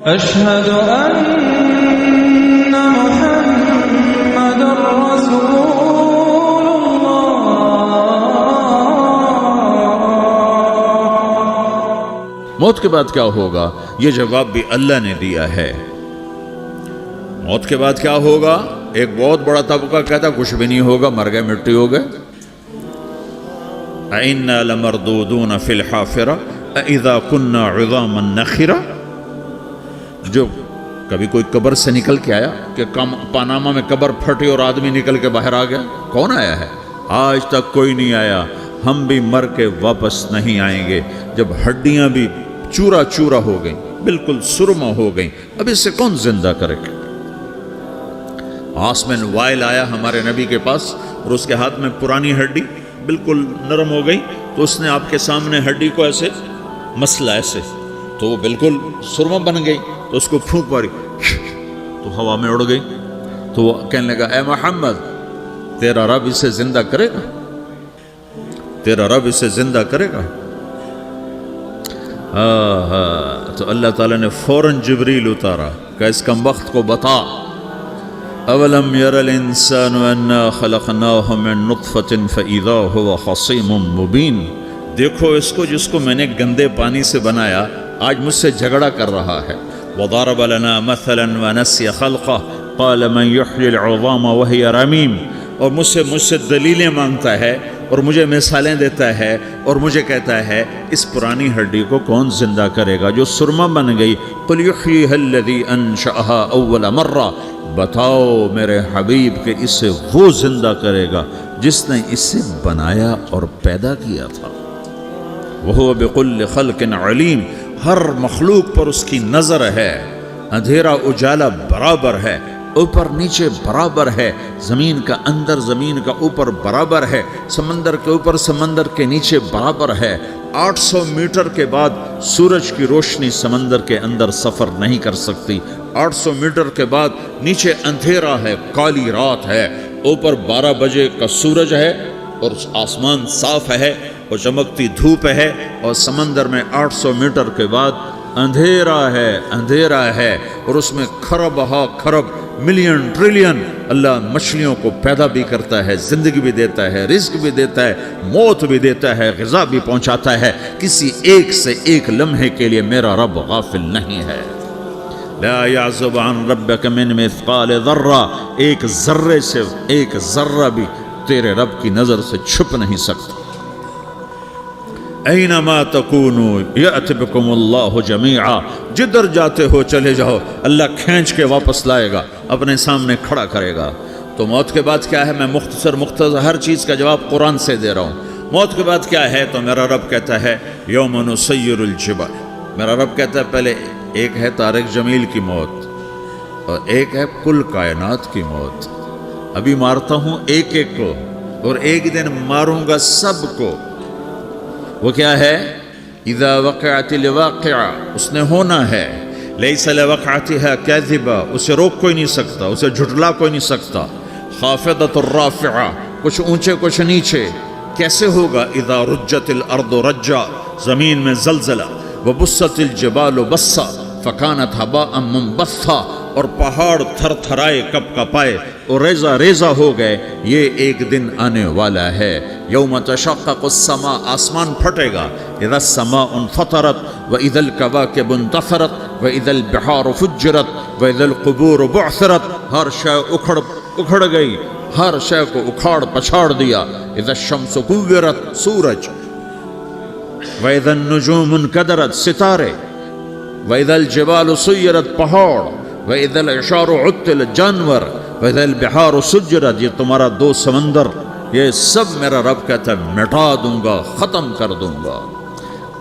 أشهد أن محمد رسول الله. موت کے بعد کیا ہوگا؟ یہ جواب بھی اللہ نے دیا ہے. موت کے بعد کیا ہوگا؟ ایک بہت بڑا طبقہ کہتا کچھ بھی نہیں ہوگا، مر گئے، مٹی ہو گئے. اِنَّا لَمَرْدُودُونَ فِي الْحَافِرَةِ اِذَا كُنَّا عِظَامًا نَخِرَةً. جو کبھی کوئی قبر سے نکل کے آیا کہ پاناما میں قبر پھٹی اور آدمی نکل کے باہر آ گیا؟ کون آیا ہے؟ آج تک کوئی نہیں آیا. ہم بھی مر کے واپس نہیں آئیں گے. جب ہڈیاں بھی چورا چورا ہو گئیں، بالکل سرما ہو گئیں، اب اس سے کون زندہ کرے گا؟ آسمن وائل آیا ہمارے نبی کے پاس اور اس کے ہاتھ میں پرانی ہڈی بالکل نرم ہو گئی، تو اس نے آپ کے سامنے ہڈی کو ایسے مسلا ایسے، تو وہ بالکل سرما بن گئی. تو اس کو پھونک ماری تو ہوا میں اڑ گئی. تو وہ کہنے لگا اے محمد، تیرا رب اسے زندہ کرے گا؟ تیرا رب اسے زندہ کرے گا؟ تو اللہ تعالیٰ نے فوراً جبریل اتارا کہ اس کمبخت کو بتا، اولم یر الانسان انا خلقناہ من نطفۃ فاذا هو خصیم مبین. دیکھو اس کو جس کو میں نے گندے پانی سے بنایا، آج مجھ سے جھگڑا کر رہا ہے. وضرب لنا مثلا ونسی خلقہ قال من یحیی العظام وهي رمیم. اور مجھ سے دلیلیں مانگتا ہے اور مجھے مثالیں دیتا ہے اور مجھے کہتا ہے اس پرانی ہڈی کو کون زندہ کرے گا جو سرما بن گئی. قل یحییها الذی انشأها اول مرہ. بتاؤ میرے حبیب کہ اسے وہ زندہ کرے گا جس نے اسے بنایا اور پیدا کیا تھا. وہو بکل خلق علیم. ہر مخلوق پر اس کی نظر ہے. اندھیرا اجالا برابر ہے، اوپر نیچے برابر ہے، زمین کا اندر زمین کا اوپر برابر ہے، سمندر کے اوپر سمندر کے نیچے برابر ہے. 800 میٹر کے بعد سورج کی روشنی سمندر کے اندر سفر نہیں کر سکتی. 800 میٹر کے بعد نیچے اندھیرا ہے، کالی رات ہے، اوپر 12 بجے کا سورج ہے اور آسمان صاف ہے اور چمکتی دھوپ ہے، اور سمندر میں 800 میٹر کے بعد اندھیرا ہے اور اس میں کھرب ہا کھرب ملین ٹریلین اللہ مچھلیوں کو پیدا بھی کرتا ہے، زندگی بھی دیتا ہے، رزق بھی دیتا ہے، موت بھی دیتا ہے، غذا بھی پہنچاتا ہے. کسی ایک سے ایک لمحے کے لیے میرا رب غافل نہیں ہے. لا يعزب عن ربك من مثقال ذرہ. ایک ذرے سے ایک ذرہ بھی تیرے رب کی نظر سے چھپ نہیں سکتا. اینما تکونوا یأتی بکم اللہ جمیعا. جدھر جاتے ہو چلے جاؤ، اللہ کھینچ کے واپس لائے گا، اپنے سامنے کھڑا کرے گا. تو موت کے بعد کیا ہے؟ میں مختصر ہر چیز کا جواب قرآن سے دے رہا ہوں. موت کے بعد کیا ہے؟ تو میرا رب کہتا ہے یوم نسیر الجبال. میرا رب کہتا ہے پہلے ایک ہے طارق جمیل کی موت اور ایک ہے کل کائنات کی موت. ابھی مارتا ہوں ایک ایک کو اور ایک دن ماروں گا سب کو. وہ کیا ہے؟ اذا وقعت الواقعہ. اس نے ہونا ہے. لیس لوقعتها کاذبہ. اسے روک کوئی نہیں سکتا، اسے جھٹلا کوئی نہیں سکتا. خافضۃ الرافعہ. کچھ اونچے کچھ نیچے. کیسے ہوگا؟ اذا رجت الارض رجا. زمین میں زلزلہ. وبست الجبال بسا فکانت هباء منبثا. اور پہاڑ تھر تھرائے کپ کپائے اور ریزہ ریزہ ہو گئے. یہ ایک دن آنے والا ہے. یوم تشقق السماء. آسمان پھٹے گا. اذا السماء انفطرت واذا الكواكب انتثرت واذا البحار فجرت واذا القبور بعثرت. ہر شے اکھڑ گئی، ہر شے کو اکھاڑ پچھاڑ دیا. اذا الشمس كورت. سورج. واذا النجوم انكدرت. ستارے. واذا الجبال سيرت. پہاڑ. وَإِذَا الْعِشَارُ عُطِّلَتْ. جانور. وَإِذَا الْبِحَارُ سُجِّرَتْ. یہ تمہارا دو سمندر، یہ سب میرا رب کہتا ہے مٹا دوں گا، ختم کر دوں گا،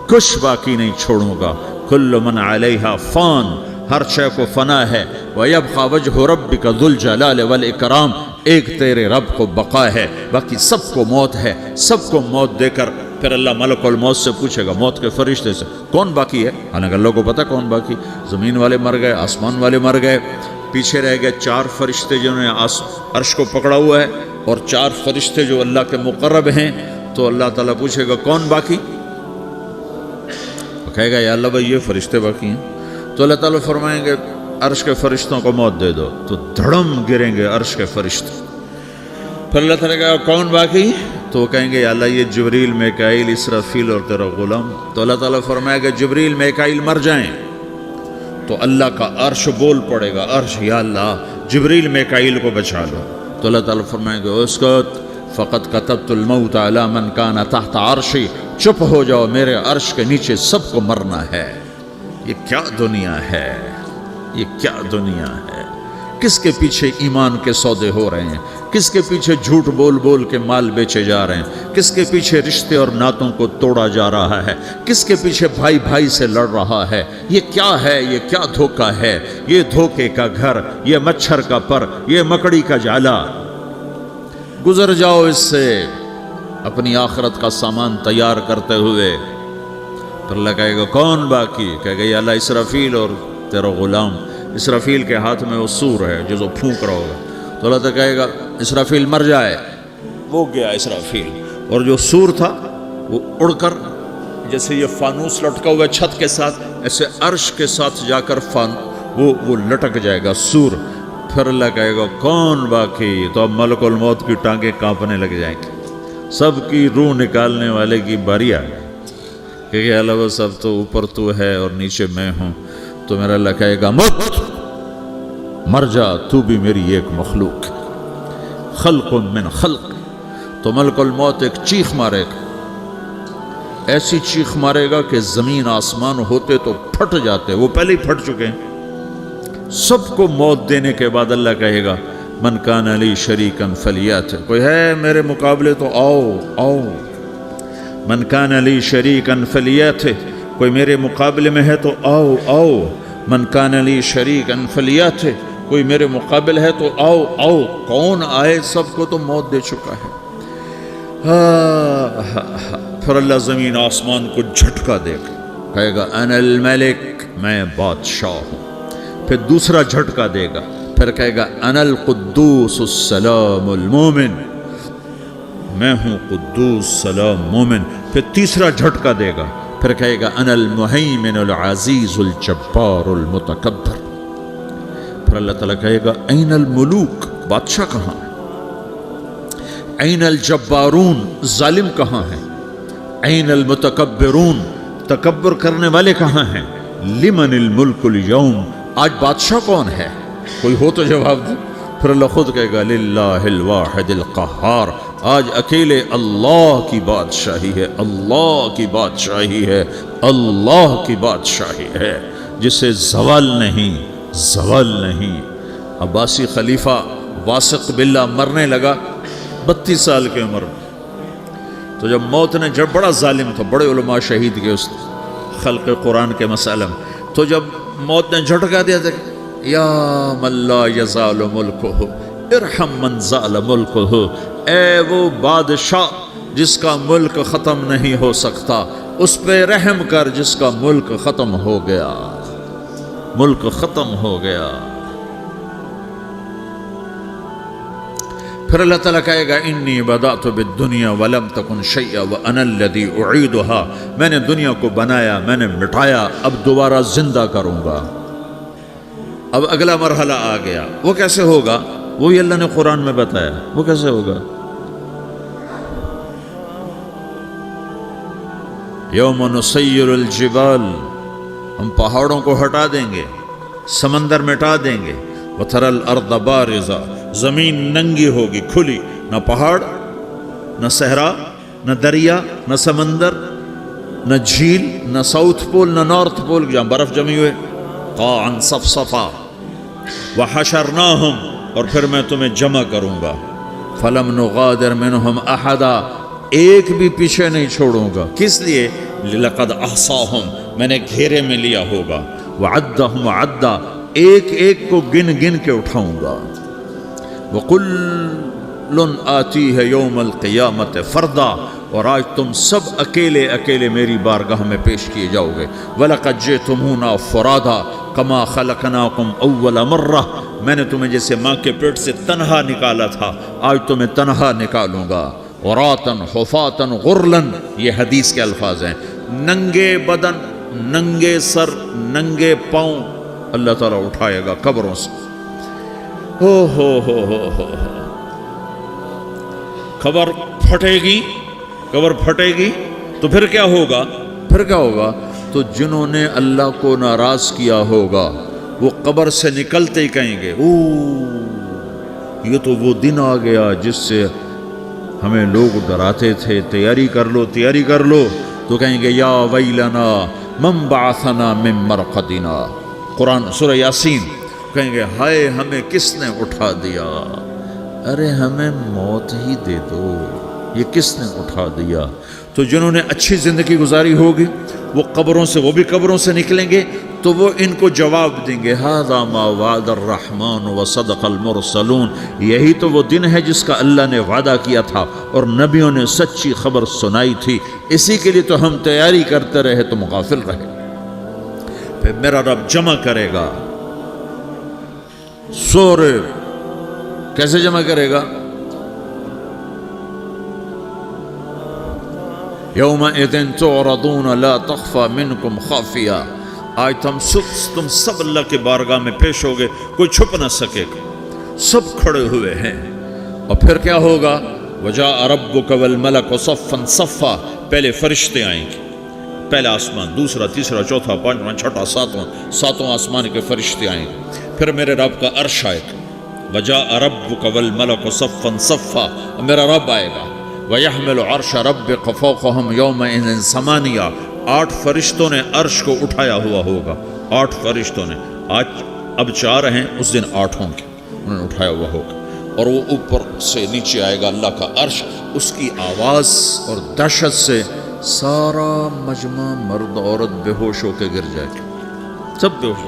کچھ باقی نہیں چھوڑوں گا. كُلُّ مَنْ عَلَيْهَا فان. ہر شے کو فنا ہے. وَيَبْقَى وَجْهُ رَبِّكَ ذُو الْجَلَالِ وَالْإِكْرَامِ. ایک تیرے رب کو بقا ہے، باقی سب کو موت ہے. سب کو موت دے کر پھر اللہ ملک الموت سے پوچھے گا، موت کے فرشتے سے، کون باقی ہے؟ حالانکہ اللہ کو پتہ کون باقی. زمین والے مر گئے، آسمان والے مر گئے، پیچھے رہ گئے 4 فرشتے جنہوں نے عرش کو پکڑا ہوا ہے اور 4 فرشتے جو اللہ کے مقرب ہیں. تو اللہ تعالیٰ پوچھے گا کون باقی؟ وہ کہے گا یا اللہ بھائی یہ فرشتے باقی ہیں. تو اللہ تعالیٰ فرمائیں گے عرش کے فرشتوں کو موت دے دو، تو دھڑم گریں گے عرش کے فرشتے. پھر اللہ تعالیٰ کہا کون باقی؟ تو وہ کہیں گے یا اللہ یہ جبریل، میکائیل، اسرافیل اور تیرا غلام. تو اللہ تعالیٰ فرمائے گا جبریل، میکائیل مر جائیں. تو اللہ کا عرش بول پڑے گا، عرش یا اللہ جبریل میکائیل کو بچا لو. تو اللہ تعالیٰ فرمائیں گے اسکت فقط کتبت الموت علی من کان تحت عرشی، چپ ہو جاؤ، میرے عرش کے نیچے سب کو مرنا ہے. یہ کیا دنیا ہے، یہ کیا دنیا ہے. کس کے پیچھے ایمان کے سودے ہو رہے ہیں، کس کے پیچھے جھوٹ بول بول کے مال بیچے جا رہے ہیں، کس کے پیچھے رشتے اور ناتوں کو توڑا جا رہا ہے، کس کے پیچھے بھائی بھائی سے لڑ رہا ہے. یہ کیا ہے، یہ کیا دھوکہ ہے، یہ دھوکے کا گھر، یہ مچھر کا پر، یہ مکڑی کا جالا. گزر جاؤ اس سے اپنی آخرت کا سامان تیار کرتے ہوئے. پھر اللہ کہے گا کون باقی؟ کہے گا یا اللہ اسرافیل اور تیرا غلام. اسرافیل کے ہاتھ میں وہ سور ہے جو پھونک رہا ہوگا. تو اللہ تعالیٰ کہے گا اسرافیل مر جائے. وہ گیا اسرافیل، اور جو سور تھا وہ اڑ کر جیسے یہ فانوس لٹکا ہوا چھت کے ساتھ، ایسے عرش کے ساتھ جا کر وہ لٹک جائے گا سور. پھر اللہ کہے گا کون باقی؟ تو اب ملک الموت کی ٹانگیں کانپنے لگ جائیں گی. سب کی روح نکالنے والے کی باری آ گئی کہ اللہ وہ سب تو اوپر تو ہے اور نیچے میں ہوں. تو میرا اللہ کہے گا موت مر جا، تو بھی میری ایک مخلوق، خلق من خلق. تو ملک الموت ایک چیخ مارے گا، ایسی چیخ مارے گا کہ زمین آسمان ہوتے تو پھٹ جاتے، وہ پہلے ہی پھٹ چکے ہیں. سب کو موت دینے کے بعد اللہ کہے گا من کان لی شریکن فلیات، کوئی ہے میرے مقابلے تو آؤ آؤ. من کان لی شریکن فلیات، کوئی میرے مقابلے میں ہے تو آؤ آؤ. من کان لی شریکن فلیات، کوئی میرے مقابل ہے تو آؤ آؤ. کون آئے؟ سب کو تو موت دے چکا ہے. پھر اللہ زمین آسمان کو جھٹکا دے گا، کہے گا انا الملک، میں بادشاہ ہوں. پھر دوسرا جھٹکا دے گا، پھر کہے گا انا القدوس السلام المومن، میں ہوں قدوس سلام مومن. پھر تیسرا جھٹکا دے گا، پھر کہے گا انا المہیمن العزیز الجبار المتکبر. پھر اللہ تعالیٰ کہے گا این الملوک، بادشاہ کہاں ہے؟ این الجبارون، ظالم کہاں ہیں؟ این المتکبرون، تکبر کرنے والے کہاں ہیں؟ لمن الملک اليوم، آج بادشاہ کون ہے؟ کوئی ہو تو جواب دے. پھر اللہ خود کہے گا للہ الواحد القہار، آج اکیلے اللہ کی بادشاہی ہے، اللہ کی بادشاہی ہے، اللہ کی بادشاہی ہے جسے زوال نہیں، زوال نہیں. عباسی خلیفہ واثق باللہ مرنے لگا 32 سال کی عمر میں. تو جب موت نے، جب بڑا ظالم تھا، بڑے علماء شہید کے اس خلق قرآن کے مسئلہ میں، تو جب موت نے جھٹکا دیا تھا یا من لا یزال ملکہ ارحم من زال ملکہ، اے وہ بادشاہ جس کا ملک ختم نہیں ہو سکتا، اس پہ رحم کر جس کا ملک ختم ہو گیا، ملک ختم ہو گیا. پھر اللہ تعالیٰ کہے گا انی بدأت بالدنیا ولم تکن شیئا وانا الذی اعیدها، میں نے دنیا کو بنایا، میں نے مٹایا، اب دوبارہ زندہ کروں گا. اب اگلا مرحلہ آ گیا. وہ کیسے ہوگا؟ وہی اللہ نے قرآن میں بتایا. وہ کیسے ہوگا؟ یوم نسیر الجبال، ہم پہاڑوں کو ہٹا دیں گے، سمندر مٹا دیں گے. وتری الارض بارزہ، زمین ننگی ہوگی، کھلی، نہ پہاڑ، نہ صحرا، نہ دریا، نہ سمندر، نہ جھیل، نہ ساؤتھ پول، نہ نارتھ پول جہاں برف جمی ہوئے. قاعا صفصفا وحشرناہم، اور پھر میں تمہیں جمع کروں گا. فلم نغادر منہم احدا، ایک بھی پیچھے نہیں چھوڑوں گا. کس لیے؟ لقد احصاہم، میں نے گھیرے میں لیا ہوگا. وعدہم عدا، ایک ایک کو گن گن کے اٹھاؤں گا. وَقُلٌّ آتِيهَ يَوْمَ الْقِيَامَةِ فَرْدًا، اور آج تم سب اکیلے اکیلے میری بارگاہ میں پیش کیے جاؤ گے. وَلَقَدْ جِئْتُمُونَا فُرَادًا كَمَا خَلَقْنَاكُمْ أَوَّلَ مَرَّةٍ، میں نے تمہیں جیسے ماں کے پیٹ سے تنہا نکالا تھا، آج تمہیں تنہا نکالوں گا. عُرَاةً حُفَاةً غُرْلًا، یہ حدیث کے الفاظ ہیں. ننگے بدن، ننگے سر ننگے پاؤں اللہ تعالیٰ اٹھائے گا قبروں سے. ہو قبر پھٹے گی تو پھر کیا ہوگا؟ تو جنہوں نے اللہ کو ناراض کیا ہوگا وہ قبر سے نکلتے ہی کہیں گے یہ تو وہ دن آ گیا جس سے ہمیں لوگ ڈراتے تھے، تیاری کر لو. تو کہیں گے یا ویلنا من بعثنا من مرقدنا. قرآن سورہ یاسین. کہیں گے ہائے ہمیں کس نے اٹھا دیا. ارے ہمیں موت ہی دے دو، یہ کس نے اٹھا دیا؟ تو جنہوں نے اچھی زندگی گزاری ہوگی وہ بھی قبروں سے نکلیں گے تو وہ ان کو جواب دیں گے ھذا ما وعد الرحمن وصدق المرسلون. یہی تو وہ دن ہے جس کا اللہ نے وعدہ کیا تھا اور نبیوں نے سچی خبر سنائی تھی، اسی کے لیے تو ہم تیاری کرتے رہے تم غافل رہے. پھر میرا رب جمع کرے گا سورے. کیسے جمع کرے گا؟ یومئذ تعرضون لا تخفى منکم خافیہ. آج تم سب اللہ کے بارگاہ میں پیش ہوگے، کوئی چھپ نہ سکے گا، سب کھڑے ہوئے ہیں. اور پھر کیا ہوگا؟ وجاء ربک والملک صفا صفا. پہلے فرشتے آئیں گے، پہلا آسمان، دوسرا، تیسرا، چوتھا، پانچواں، چھٹا، ساتواں آسمان کے فرشتے آئیں گے. پھر میرے رب کا عرش آئے گا. وجاء ربک والملک صفا صفا. میرا رب آئے گا. وَيَحْمِلُ عَرْشَ رَبِّكَ فَوْقَهُمْ يَوْمَئِذٍ ثَمَانِيَةٌ. 8 فرشتوں نے عرش کو اٹھایا ہوا ہوگا. 8 فرشتوں نے. آج اب 4 ہیں، اس دن 8 ہوں گے، انہوں نے اٹھایا ہوا ہوگا. اور وہ اوپر سے نیچے آئے گا اللہ کا عرش. اس کی آواز اور دہشت سے سارا مجمع مرد عورت بے ہوش ہو کے گر جائے گا، سب بے ہوش.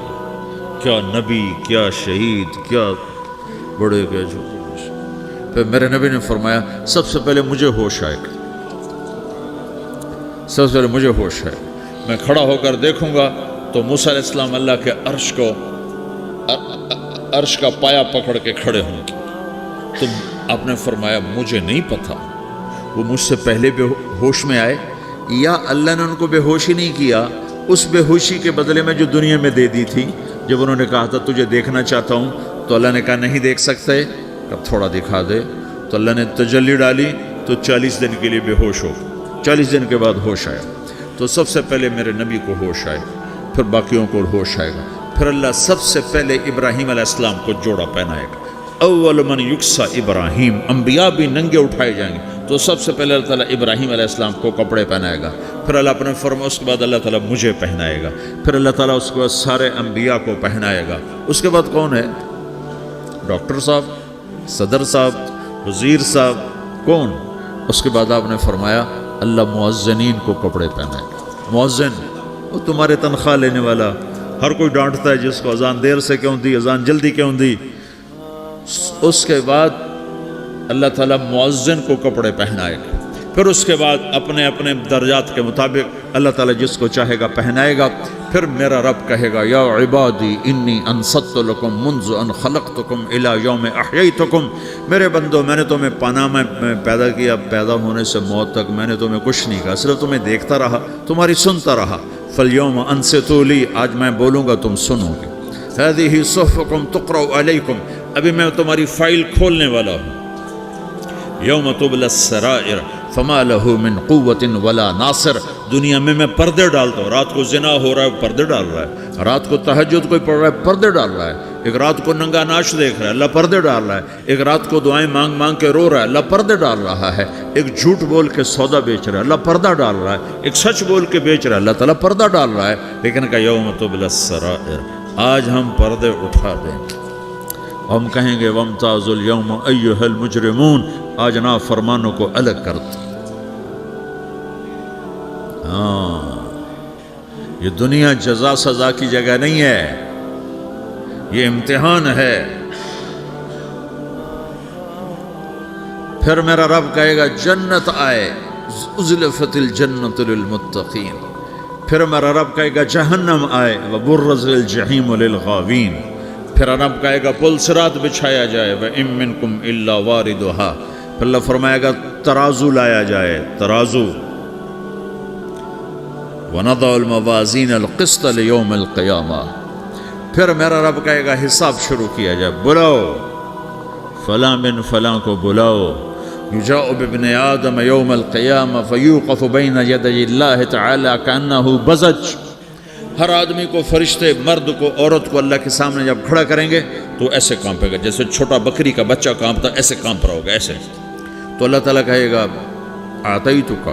کیا نبی، کیا شہید، کیا بڑے، کیا چھوٹے. پھر میرے نبی نے فرمایا سب سے پہلے مجھے ہوش آئے گا، سب سے پہلے مجھے ہوش آئے گا. میں کھڑا ہو کر دیکھوں گا تو موسیٰ علیہ السلام اللہ کے عرش کا پایا پکڑ کے کھڑے ہوں گے. تو آپ نے فرمایا مجھے نہیں پتا وہ مجھ سے پہلے بے ہوش میں آئے یا اللہ نے ان کو بے ہوش ہی نہیں کیا. اس بے ہوشی کے بدلے میں جو دنیا میں دے دی تھی، جب انہوں نے کہا تھا تجھے دیکھنا چاہتا ہوں، تو اللہ نے کہا نہیں دیکھ سکتے، اب تھوڑا دکھا دے. تو اللہ نے تجلی ڈالی تو 40 دن کے لیے بے ہوش ہو. 40 دن کے بعد ہوش آیا. تو سب سے پہلے میرے نبی کو ہوش آئے، پھر باقیوں کو ہوش آئے گا. پھر اللہ سب سے پہلے ابراہیم علیہ السلام کو جوڑا پہنائے گا. اول من یکسا ابراہیم. انبیاء بھی ننگے اٹھائے جائیں گے تو سب سے پہلے اللہ تعالیٰ ابراہیم علیہ السلام کو کپڑے پہنائے گا. پھر اللہ اپنے فرما اس کے بعد اللہ تعالیٰ مجھے پہنائے گا. پھر اللہ تعالیٰ اس کے بعد سارے انبیاء کو پہنائے گا. اس کے بعد کون ہے؟ ڈاکٹر صاحب، صدر صاحب، وزیر صاحب، کون؟ اس کے بعد آپ نے فرمایا اللہ مؤذنین کو کپڑے پہنائے گا. مؤذن وہ تمہارے تنخواہ لینے والا. ہر کوئی ڈانٹتا ہے جس کو اذان دیر سے کیوں دی، اذان جلدی کیوں دی. اس کے بعد اللہ تعالیٰ مؤذن کو کپڑے پہنائے گا. پھر اس کے بعد اپنے اپنے درجات کے مطابق اللہ تعالیٰ جس کو چاہے گا پہنائے گا. پھر میرا رب کہے گا یا عبادی انی انصت لکم منذ ان خلقتکم الی یوم احییتکم. میرے بندو میں نے تمہیں پاناہ میں پیدا کیا، پیدا ہونے سے موت تک میں نے تمہیں کچھ نہیں کہا، صرف تمہیں دیکھتا رہا، تمہاری سنتا رہا. فالیوم انصتوا لی. آج میں بولوں گا تم سنو گے. ہذہ صحفکم تقرأ علیکم. ابھی میں تمہاری فائل کھولنے والا ہوں. یوم تبلی السرائر فما له من قوت ولا ناصر. دنیا میں پردے ڈالتا ہوں. رات کو زنا ہو رہا ہے، پردے ڈال رہا ہے. رات کو تہجد کوئی پڑھ رہا ہے، پردے ڈال رہا ہے. ایک رات کو ننگا ناچ دیکھ رہا ہے، اللہ پردے ڈال رہا ہے. ایک رات کو دعائیں مانگ مانگ کے رو رہا ہے، اللہ پردے ڈال رہا ہے. ایک جھوٹ بول کے سودا بیچ رہا ہے، اللہ پردہ ڈال رہا ہے. ایک سچ بول کے بیچ رہا ہے، اللہ تعالیٰ پردہ ڈال رہا ہے. لیکن کہ یوم تبلی السرائر، آج ہم پردے اٹھا دیں گے. ہم کہیں گے وامتازوا اليوم ایھا المجرمون. آج نافرمانوں کو الگ کر دو. یہ دنیا جزا سزا کی جگہ نہیں ہے، یہ امتحان ہے. پھر میرا رب کہے گا جنت آئے، ازلفت الجنت للمتقین. پھر میرا رب کہے گا جہنم آئے، وبرزت الجحیم للغاوین. پھر رب کہے گا پل صراط بچھایا جائے، وَإِن مِّنكُمْ إِلَّا وَارِدُهَا. پھر اللہ فرمائے گا ترازو لایا جائے، ترازو. وَنَضَعُ الْمَوَازِينَ الْقِسْطَ لِيَوْمِ الْقِيَامَةِ، پھر میرا رب کہے گا حساب شروع کیا جائے، بلاؤ فلاں بن فلاں کو بلاؤ، یجاء بابن آدم یوم القیامہ فیوقف بین یدی اللہ تعالی کأنہ بزج، ہر آدمی کو، فرشتے، مرد کو، عورت کو اللہ کے سامنے جب کھڑا کریں گے تو ایسے کانپے گا جیسے چھوٹا بکری کا بچہ کانپتا، ایسے کانپ رہا ہوگا ایسے. تو اللہ تعالیٰ کہے گا اعطیتک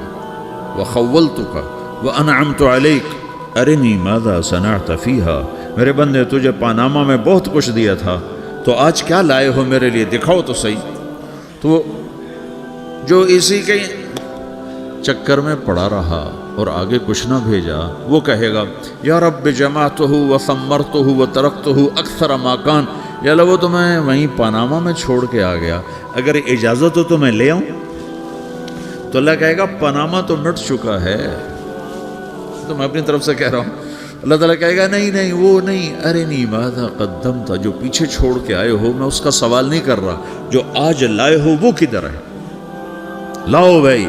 وخولتک وانعمت علیک ارنی ماذا صنعت فیہا، میرے بندے تجھے پاناما میں بہت کچھ دیا تھا، تو آج کیا لائے ہو میرے لیے، دکھاؤ تو صحیح. تو جو اسی کے چکر میں پڑا رہا اور آگے کچھ نہ بھیجا، وہ کہے گا یا رب جمعتہ وثمرتہ وترکتہ اکثر ما کان، یا اللہ وہ تو میں وہیں پاناما میں چھوڑ کے آ گیا، اگر اجازت ہو تو میں لے آؤں. تو اللہ کہے گا پاناما تو مٹ چکا ہے، تو میں اپنی طرف سے کہہ رہا ہوں. اللہ تعالیٰ کہے گا نہیں نہیں وہ نہیں، ارنی ماذا قدمت، جو پیچھے چھوڑ کے آئے ہو میں اس کا سوال نہیں کر رہا، جو آج لائے ہو وہ کدھر ہے، لاؤ بھائی،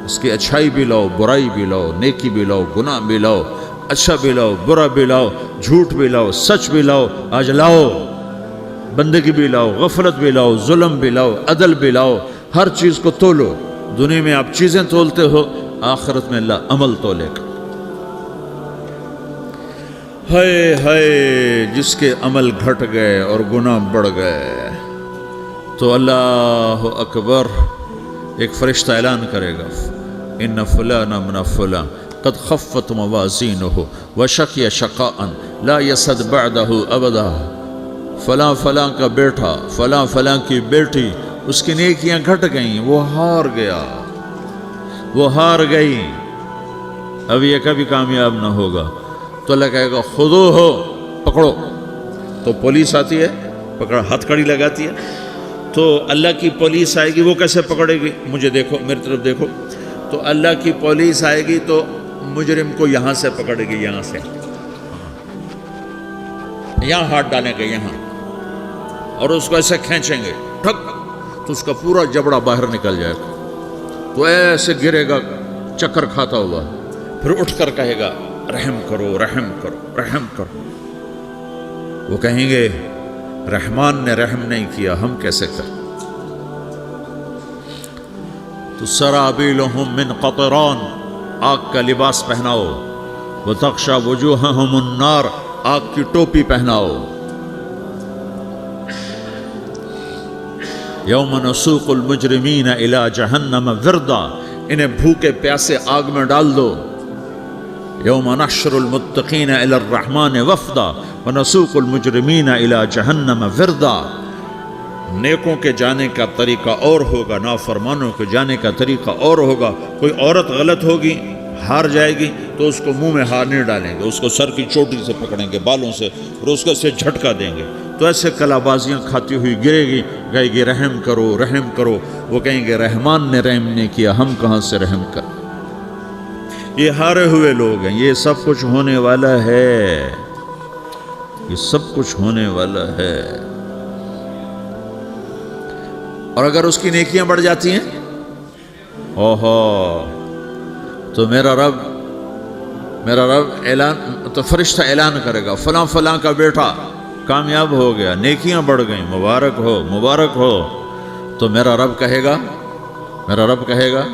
اس کی اچھائی بھی لاؤ، برائی بھی لاؤ، نیکی بھی لاؤ، گناہ بھی لاؤ، اچھا بھی لاؤ، برا بھی لاؤ، جھوٹ بھی لاؤ، سچ بھی لاؤ، آج لاؤ، بندگی بھی لاؤ، غفلت بھی لاؤ، ظلم بھی لاؤ، عدل بھی لاؤ، ہر چیز کو تولو. دنیا میں آپ چیزیں تولتے ہو، آخرت میں اللہ عمل تولے گا. ہائے ہائے جس کے عمل گھٹ گئے اور گناہ بڑھ گئے، تو اللہ اکبر، ایک فرشتہ اعلان کرے گا ان فلان من فلان قد خفت موازینہ وشقی شقاء لا یسد بعدہ ابدا، فلاں فلاں کا بیٹا، فلاں فلاں کی بیٹی، اس کی نیکیاں گھٹ گئیں، وہ ہار گیا، وہ ہار گئی، اب یہ کبھی کامیاب نہ ہوگا. تو اللہ کہے گا خودو ہو، پکڑو. تو پولیس آتی ہے، پکڑ ہتھ کڑی لگاتی ہے، تو اللہ کی پولیس آئے گی، وہ کیسے پکڑے گی، مجھے دیکھو، میری طرف دیکھو. تو اللہ کی پولیس آئے گی تو مجرم کو یہاں سے پکڑے گی، یہاں سے، یہاں ہاتھ ڈالیں گے یہاں، اور اس کو ایسے کھینچیں گے ٹھک، تو اس کا پورا جبڑا باہر نکل جائے گا، تو ایسے گرے گا چکر کھاتا ہوا، پھر اٹھ کر کہے گا رحم کرو، رحم کرو، رحم کرو. وہ کہیں گے رحمان نے رحم نہیں کیا، ہم کیسے کریں. تو سرابیلہم من قطران، آگ کا لباس پہناؤ، وتغشی وجوہہم النار، آگ کی ٹوپی پہناؤ. یوم نسوق المجرمین الی جہنم وردا، انہیں بھوکے پیاسے آگ میں ڈال دو. یوم نحشر المتقین الی الرحمن وفدا ونسوق المجرمین الی جہنم وردا. نیکوں کے جانے کا طریقہ اور ہوگا، نافرمانوں کے جانے کا طریقہ اور ہوگا. کوئی عورت غلط ہوگی، ہار جائے گی، تو اس کو منہ میں ہار نہیں ڈالیں گے، اس کو سر کی چوٹی سے پکڑیں گے، بالوں سے، اور اس کو سے جھٹکا دیں گے، تو ایسے کلا بازیاں کھاتی ہوئی گرے گی، کہے گی رحم کرو، رحم کرو. وہ کہیں گے رحمان نے رحم نہیں کیا، ہم کہاں سے رحم کریں. یہ ہارے ہوئے لوگ ہیں. یہ سب کچھ ہونے والا ہے، یہ سب کچھ ہونے والا ہے. اور اگر اس کی نیکیاں بڑھ جاتی ہیں، اوہو، تو میرا رب اعلان، تو فرشتہ اعلان کرے گا فلاں فلاں کا بیٹا کامیاب ہو گیا، نیکیاں بڑھ گئیں، مبارک ہو، مبارک ہو. تو میرا رب کہے گا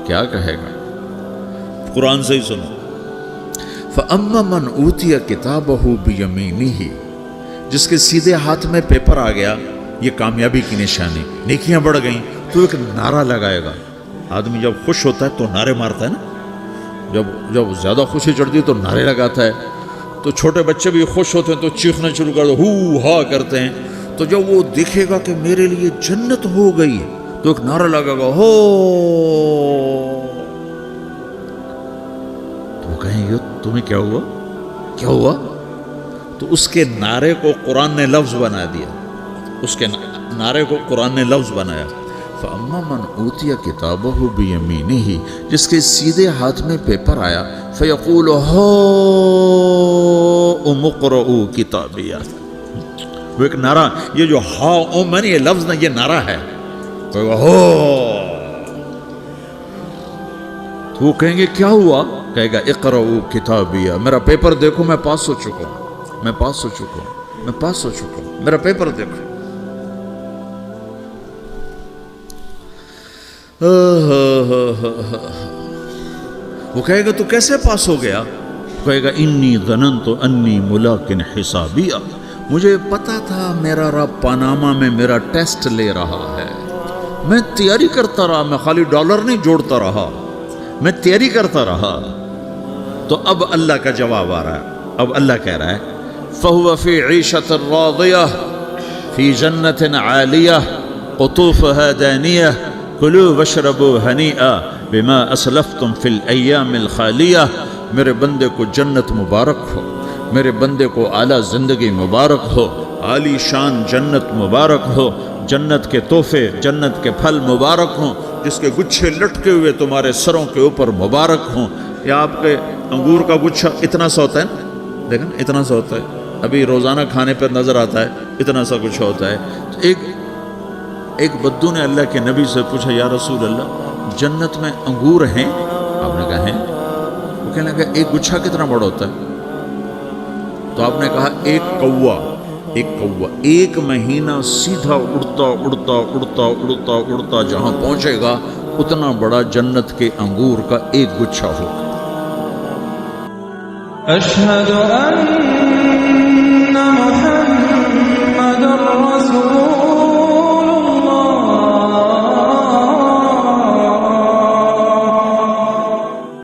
کیا کہے گا، قرآن سے ہی سنو. فَأَمَّا مَنْ أُوتِيَ كِتَابَهُ بِيَمِينِهِ، جس کے سیدھے ہاتھ میں پیپر آ گیا، یہ کامیابی کی نشانی، نیکیاں بڑھ گئیں، تو ایک نعرہ لگائے گا. آدمی جب خوش ہوتا ہے تو نعرے مارتا ہے نا، جب زیادہ خوشی چڑھتی ہے تو نعرے لگاتا ہے. تو چھوٹے بچے بھی خوش ہوتے ہیں تو چیخنا شروع کر دو، ہو ہا کرتے ہیں. تو جب وہ دیکھے گا کہ میرے لیے جنت ہو گئی، تو ایک نعرہ لگے گا، ہو. تو وہ کہیں گے تمہیں کیا ہوا. تو اس کے نعرے کو قرآن نے لفظ بنا دیا، اس کے نعرے کو قرآن نے لفظ بنایا. فَأَمَّا مَنْ أُوتِيَ كِتَابَهُ بِيَمِينِهِ، جس کے سیدھے ہاتھ میں پیپر آیا، فَيَقُولُ هَاؤْمُ اقْرَءُوا كِتَابِيَهْ. وہ ایک نعرہ، یہ جو ہا میں نے یہ لفظ نہ، یہ نعرہ ہے. تو وہ کہیں گے کیا ہوا، کہے گا اقرؤ کتابیہ، میرا پیپر دیکھو، میں پاس ہو چکا ہوں، میں پاس ہو چکا ہوں، میں پاس ہو چکا ہوں، میرا پیپر دیکھو۔ وہ کہے گا تو کیسے پاس ہو گیا؟ کہے گا انی ظننت انی ملاق حسابیہ، مجھے پتا تھا میرا رب پاناما میں میرا ٹیسٹ لے رہا ہے، میں تیاری کرتا رہا، میں خالی ڈالر نہیں جوڑتا رہا، میں تیاری کرتا رہا۔ تو اب اللہ کا جواب آ رہا ہے، اب اللہ کہہ رہا ہے فَهُوَ فِي عِيشَةٍ رَاضِيَةٍ فِي جَنَّةٍ عَالِيَةٍ قُطُوفُهَا دَانِيَةٍ كُلُوا وَاشْرَبُوا هَنِيئًا بِمَا أَسْلَفْتُمْ فِي الْأَيَّامِ الْخَالِيَةِ، میرے بندے کو جنت مبارک ہو، میرے بندے کو اعلیٰ زندگی مبارک ہو، عالی شان جنت مبارک ہو، جنت کے تحفے، جنت کے پھل مبارک ہوں، جس کے گچھے لٹکے ہوئے تمہارے سروں کے اوپر مبارک ہوں۔ یا آپ کے انگور کا گچھا اتنا سا ہوتا ہے نا، دیکھیں اتنا سا ہوتا ہے، ابھی روزانہ کھانے پر نظر آتا ہے، اتنا سا گچھا ہوتا ہے۔ تو ایک بدو نے اللہ کے نبی سے پوچھا یا رسول اللہ جنت میں انگور ہیں؟ آپ نے کہا ہیں۔ وہ کہنے لگا ایک گچھا کتنا بڑا ہوتا ہے؟ تو آپ نے کہا ایک کوا ایک مہینہ سیدھا اڑتا اڑتا اڑتا اڑتا اڑتا جہاں پہنچے گا اتنا بڑا جنت کے انگور کا ایک گچھا ہوگا۔ أشهد أن